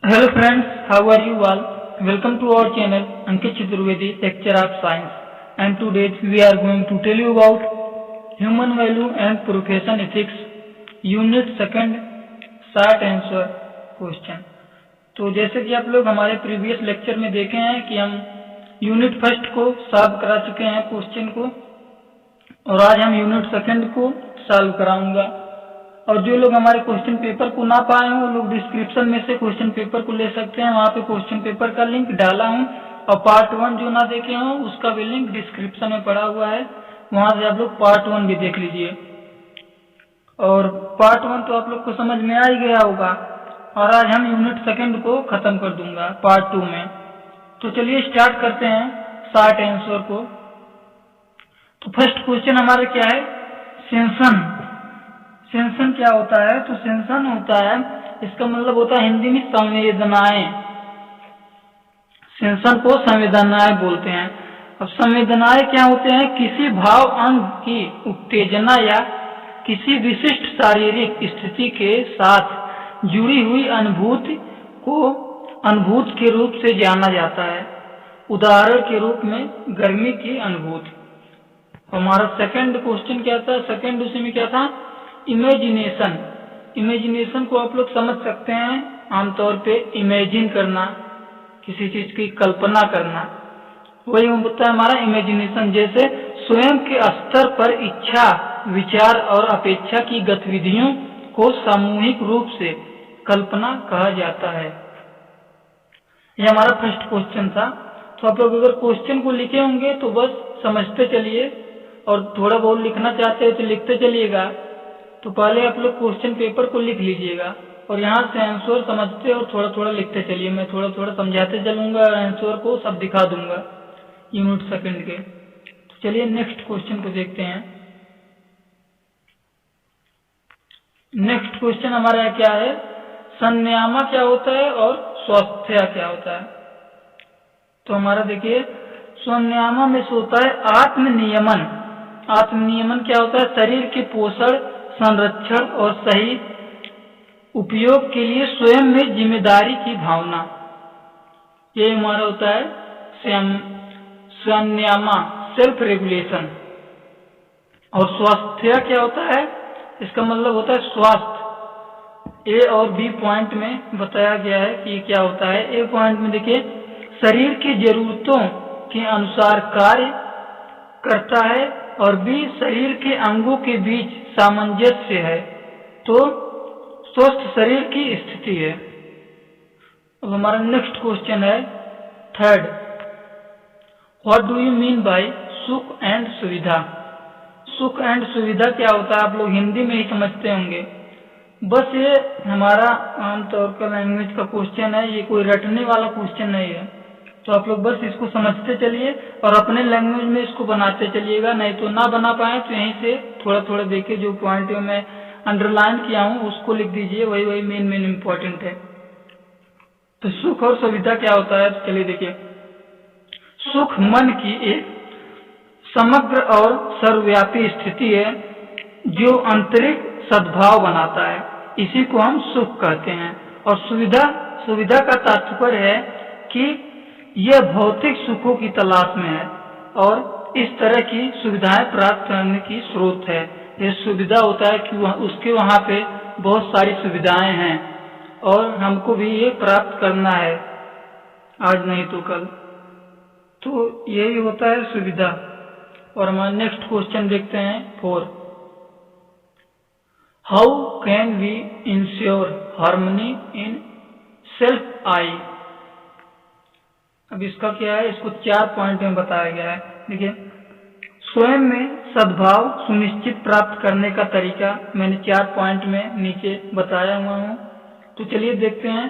Hello friends, how are you all? Welcome to our channel Ankit Chaturvedi, Lecture of Science. And today we are going to tell you about Human Value and Profession Ethics, Unit 2, Short Answer Question. तो जैसे कि आप लोग हमारे previous lecture में देखे हैं कि हम यूनिट फर्स्ट को सॉल्व करा चुके हैं क्वेश्चन को, और आज हम यूनिट सेकंड को सॉल्व कराऊंगा। और जो लोग हमारे क्वेश्चन पेपर को ना पाए हों वो लोग डिस्क्रिप्शन में से क्वेश्चन पेपर को ले सकते हैं, वहाँ पे क्वेश्चन पेपर का लिंक डाला हूँ। और पार्ट 1 जो ना देखे हों उसका भी लिंक डिस्क्रिप्शन में पड़ा हुआ है, वहाँ से आप लोग पार्ट 1 भी देख लीजिए। और पार्ट 1 तो आप लोग को समझ में आ ही गया होगा, और आज हम यूनिट सेकंड को खत्म कर दूंगा पार्ट 2 में। तो चलिए स्टार्ट करते हैं शॉर्ट आंसर को। तो फर्स्ट क्वेश्चन हमारा क्या है? सेंसन। सेंसन क्या होता है? तो सेंसन होता है, इसका मतलब होता है हिंदी में संवेदनाएं। सेंसन को संवेदनाएं बोलते हैं। अब संवेदनाएं क्या होते हैं? किसी भाव अंग की उत्तेजना या किसी विशिष्ट शारीरिक स्थिति के साथ जुड़ी हुई अनुभूति को अनुभूति के रूप से जाना जाता है। उदाहरण के रूप में गर्मी की अनुभूति। हमारा सेकंड क्वेश्चन क्या था? सेकंड उसी में क्या था? इमेजिनेशन। इमेजिनेशन को आप लोग समझ सकते हैं आमतौर पे इमेजिन करना, किसी चीज की कल्पना करना, वही होता है हमारा इमेजिनेशन। जैसे स्वयं के स्तर पर इच्छा, विचार और अपेक्षा की गतिविधियों को सामूहिक रूप से कल्पना कहा जाता है। यह हमारा फर्स्ट क्वेश्चन था। तो आप लोग अगर क्वेश्चन को लिखे होंगे तो बस समझते चलिए, और थोड़ा बहुत लिखना चाहते हैं तो लिखते चलिएगा। तो पहले आप लोग क्वेश्चन पेपर को लिख लीजिएगा और यहाँ से आंसर समझते और थोड़ा थोड़ा लिखते चलिए। मैं थोड़ा थोड़ा समझाते चलूंगा और आंसर को सब दिखा दूंगा यूनिट सेकंड के। तो चलिए नेक्स्ट क्वेश्चन को देखते हैं। नेक्स्ट क्वेश्चन हमारा क्या है? संन्यामा क्या होता है और स्वास्थ्य क्या होता है? तो हमारा देखिए, संन्यामा में से होता है आत्मनियमन। आत्मनियमन क्या होता है? शरीर के पोषण, संरक्षण और सही उपयोग के लिए स्वयं में जिम्मेदारी की भावना, ये हमारा होता है संन्यामा, सेल्फ रेगुलेशन। और स्वास्थ्य क्या होता है? इसका मतलब होता है स्वास्थ्य। ए और बी पॉइंट में बताया गया है कि क्या होता है। ए पॉइंट में देखिए, शरीर की जरूरतों के अनुसार कार्य करता है, और बी शरीर के अंगों के बीच सामंजस्य है, तो स्वस्थ शरीर की स्थिति है। अब हमारा नेक्स्ट क्वेश्चन है third. What do you mean bye सुख एंड सुविधा? सुख एंड सुविधा क्या होता है? आप लोग हिंदी में ही समझते होंगे। बस ये हमारा आमतौर का लैंग्वेज का क्वेश्चन है, ये कोई रटने वाला क्वेश्चन नहीं है। तो आप लोग बस इसको समझते चलिए और अपने लैंग्वेज में इसको बनाते चलिएगा, नहीं तो ना बना पाए तो यहीं से थोड़ा थोड़ा देखिए, जो पॉइंट में अंडरलाइन किया हूँ उसको लिख दीजिए, वही वही मेन इम्पोर्टेंट है। तो सुख और सुविधा क्या होता है? तो चलिए देखिए, सुख मन की एक समग्र और सर्वव्यापी स्थिति है जो आंतरिक सद्भाव बनाता है, इसी को हम सुख कहते हैं। और सुविधा का तात्पर्य है कि यह भौतिक सुखों की तलाश में है और इस तरह की सुविधाएं प्राप्त करने की स्रोत है। यह सुविधा होता है कि उसके वहाँ पे बहुत सारी सुविधाएं हैं और हमको भी ये प्राप्त करना है, आज नहीं तो कल। तो यही होता है सुविधा। और हमारा नेक्स्ट क्वेश्चन देखते हैं 4। How can we ensure harmony in self I? अब इसका क्या है? इसको 4 पॉइंट में बताया गया है। देखिए, स्वयं में सद्भाव सुनिश्चित प्राप्त करने का तरीका मैंने 4 पॉइंट में नीचे बताया हुआ हूँ। तो चलिए देखते हैं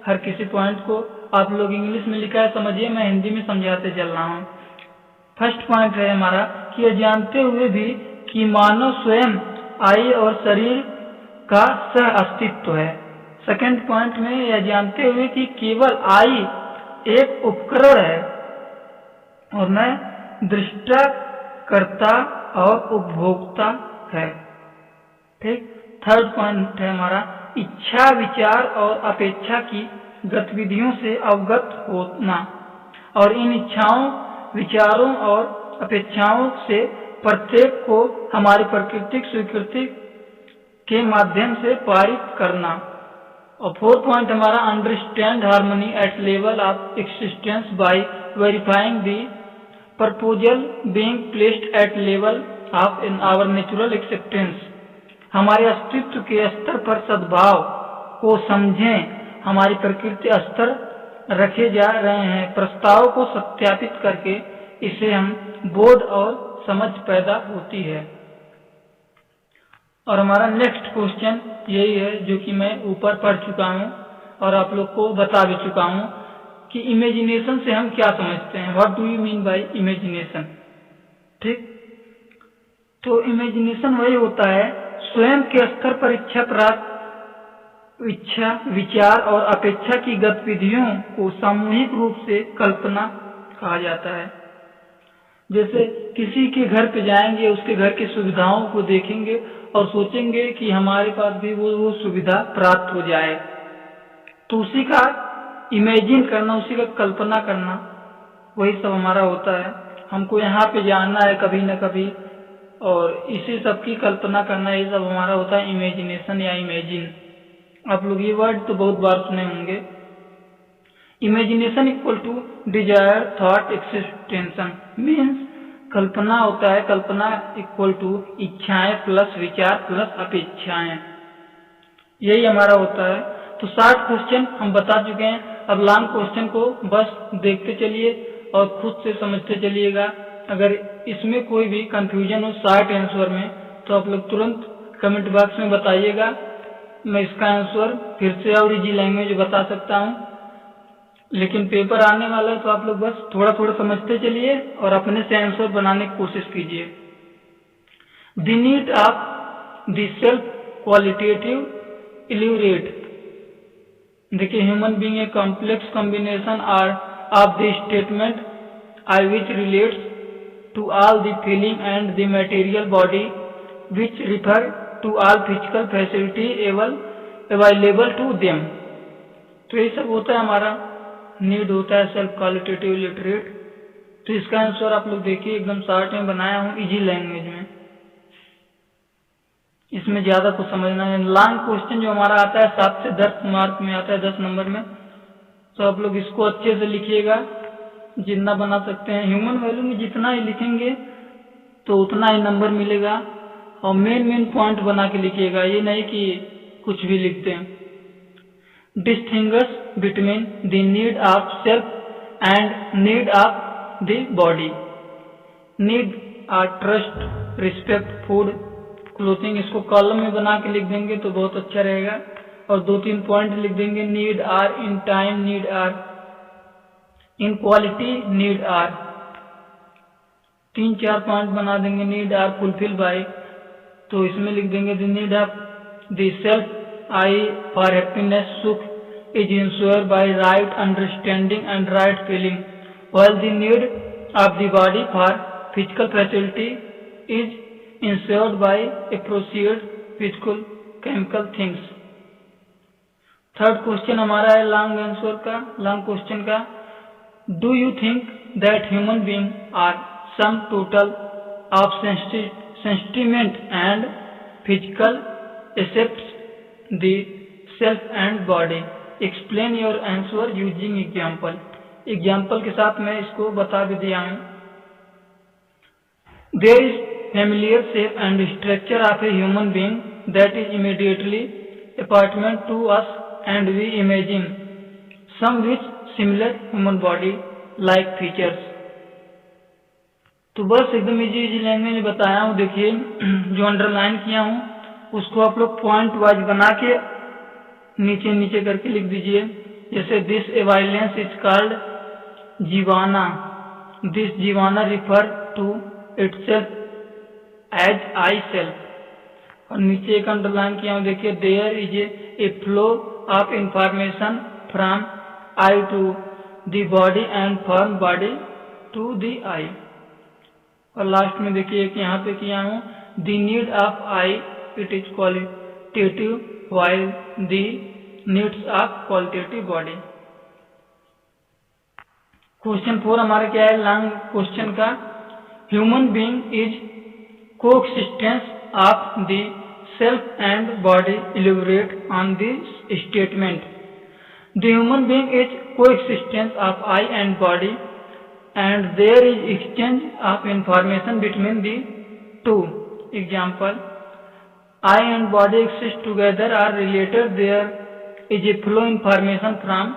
हर किसी पॉइंट को। आप लोग इंग्लिश में लिखा है समझिए, मैं हिंदी में समझाते चल रहा हूँ। फर्स्ट पॉइंट है हमारा कि यह जानते हुए भी कि मानव स्वयं आई और शरीर का सह अस्तित्व है। सेकंड पॉइंट में यह जानते हुए कि केवल आई एक उपकरण है और मैं दृष्टा, कर्ता और उपभोक्ता है। ठीक। थर्ड पॉइंट है हमारा इच्छा, विचार और अपेक्षा की गतिविधियों से अवगत होना और इन इच्छाओं, विचारों और अपेक्षाओं से प्रत्येक को हमारी प्राकृतिक स्वीकृति के माध्यम से पारित करना। और 4th पॉइंट हमारा understand harmony at level of existence by verifying the proposal being placed at level of in our natural acceptance. हमारे अस्तित्व के स्तर पर सद्भाव को समझें, हमारी प्रकृति स्तर रखे जा रहे हैं। प्रस्ताव को सत्यापित करके इसे हम बोध और समझ पैदा होती है। और हमारा नेक्स्ट क्वेश्चन यही है जो कि मैं ऊपर पढ़ चुका हूँ और आप लोग को बता भी चुका हूँ कि इमेजिनेशन से हम क्या समझते हैं। What do you mean bye imagination? ठीक, तो इमेजिनेशन वही होता है स्वयं के स्तर पर इच्छा, विचार और अपेक्षा की गतिविधियों को सामूहिक रूप से कल्पना कहा जाता है। जैसे किसी के घर पे जाएंगे, उसके घर की सुविधाओं को देखेंगे और सोचेंगे कि हमारे पास भी वो सुविधा प्राप्त हो जाए, तो उसी का इमेजिन करना, उसी का कल्पना करना, वही सब हमारा होता है। हमको यहाँ पे जाना है कभी न कभी और इसी सब की कल्पना करना, ये सब हमारा होता है इमेजिनेशन या इमेजिन। आप लोग ये वर्ड तो बहुत बार सुने होंगे। Imagination equal to desire thought extension means कल्पना होता है, कल्पना इक्वल टू इच्छाएं प्लस विचार प्लस अपेक्षाएं, यही हमारा होता है। तो 60 क्वेश्चन हम बता चुके हैं। अब लॉन्ग क्वेश्चन को बस देखते चलिए और खुद से समझते चलिएगा। अगर इसमें कोई भी कंफ्यूजन हो शॉर्ट आंसर में तो आप लोग तुरंत कमेंट बॉक्स में बताइएगा। मैं इसका आंसर फिर से और इजी लैंग्वेज बता सकता हूँ, लेकिन पेपर आने वाला है तो आप लोग बस थोड़ा थोड़ा समझते चलिए और अपने से आंसर बनाने की कोशिश कीजिए। The need of the self qualitative इल्यूरेट। देखिए, human being a complex combination are of the statement I which relates to all the feeling and the material body which refer to all physical facility available to them। तो ये सब होता है, हमारा need होता है सेल्फ क्वालिटेटिव लिटरेट। तो इसका आंसर आप लोग देखिए, एकदम शॉर्ट में बनाया हूँ इजी लैंग्वेज में, इसमें ज्यादा कुछ समझना है। लॉन्ग क्वेश्चन जो हमारा आता है 7 से 10 मार्क में आता है, 10 नंबर में, तो आप लोग इसको अच्छे से लिखिएगा जितना बना सकते हैं। ह्यूमन वैल्यू में जितना ही लिखेंगे तो उतना ही नंबर मिलेगा और मेन पॉइंट बना के लिखिएगा, ये नहीं कि कुछ भी लिखते हैं। Distinguish between the need of self and need of the body. Need are trust, respect, food, clothing. इसको कॉलम में बना के लिख देंगे तो बहुत अच्छा रहेगा और 2-3 पॉइंट लिख देंगे। Need are in time, need are in quality, need are 3-4 point बना देंगे। नीड आर फुलफिल बाय, तो इसमें लिख देंगे the need of the self I for happiness, सुख is ensure by right understanding and right feeling, while the need of the body for physical facility is ensured by appropriate physical chemical things. 3rd question हमारा है long answer का, long question का। Do you think that human being are some total of sentiment and physical aspects, the self and body? Explain your answer using example। Example के साथ मैं इसको बता भी दिया हूँ। There is familiar shape and structure of a human being that is immediately apparent to us and we imagine some with similar human body like features। तो बस एकदम इजी लैंग्वेज में बताया हूँ। देखिए, जो अंडरलाइन किया हूँ उसको आप लोग पॉइंट वाइज बना के नीचे नीचे करके लिख दीजिए। जैसे this a violence is called जीवाना, दिस जीवाना refer to itself as I self. और नीचे एक अंडरलाइन किया हूँ, देखिए, there is a flow of information from I to the body and from body to the I. और लास्ट में देखिए कि यहाँ पे किया हूँ, the need of I it is qualitative while the needs of qualitative body. Question 4 हमारा क्या है लॉन्ग क्वेश्चन का, human being is coexistence of the self and body, elaborate on this statement. The human being is coexistence of I and body and there is exchange of information between the two. Example, eye and body exist together are related, there is a flow information from।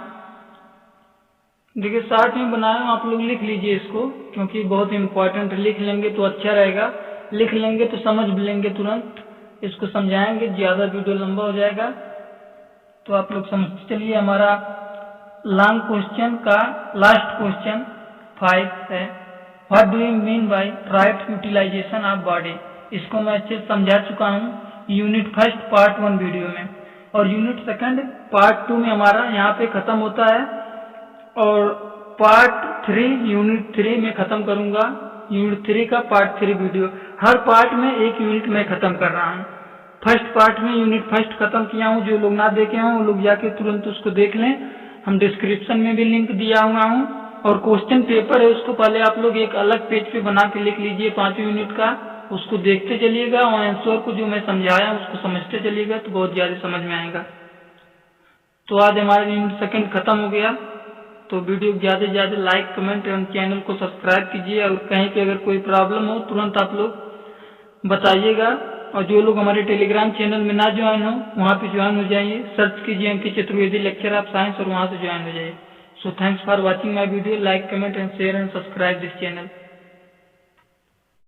देखिए short में बनाया हूं, आप लोग लिख लीजिए इसको क्योंकि बहुत इंपॉर्टेंट, लिख लेंगे तो अच्छा रहेगा, लिख लेंगे तो समझ भी लेंगे तुरंत, इसको समझाएंगे ज्यादा वीडियो लंबा हो जाएगा तो आप लोग समझते चलिए। हमारा लॉन्ग क्वेश्चन का लास्ट क्वेश्चन 5 है, what do you mean by right utilization of body. इसको मैं अच्छे से समझा चुका हूँ यूनिट फर्स्ट पार्ट 1 वीडियो में, और यूनिट सेकंड पार्ट 2 में हमारा यहाँ पे खत्म होता है, और पार्ट 3 यूनिट 3 में खत्म करूंगा। यूनिट 3 का पार्ट 3 वीडियो, हर पार्ट में एक यूनिट में खत्म कर रहा हूँ। फर्स्ट पार्ट में यूनिट फर्स्ट खत्म किया हूँ, जो लोग ना देखे हों वो लोग जाके तुरंत उसको देख लें, हम डिस्क्रिप्शन में भी लिंक दिया हुआ हूँ। और क्वेश्चन पेपर है उसको पहले आप लोग एक अलग पेज पे बना के लिख लीजिए 5 यूनिट का, उसको देखते चलिएगा और आंसर को जो मैं समझाया उसको समझते चलिएगा तो बहुत ज्यादा समझ में आएगा। तो आज हमारा यूनिट सेकंड खत्म हो गया, तो वीडियो ज्यादा से ज्यादा लाइक कमेंट एवं चैनल को सब्सक्राइब कीजिए, और कहीं पे अगर कोई प्रॉब्लम हो तुरंत आप लोग बताइएगा। और जो लोग हमारे टेलीग्राम चैनल में ना ज्वाइन हो वहाँ पे ज्वाइन हो जाइए, सर्च कीजिए अंकित चतुर्वेदी लेक्चर ऑफ साइंस और वहाँ से ज्वाइन हो जाइए। So thanks for watching my video, like, comment and share and subscribe this channel.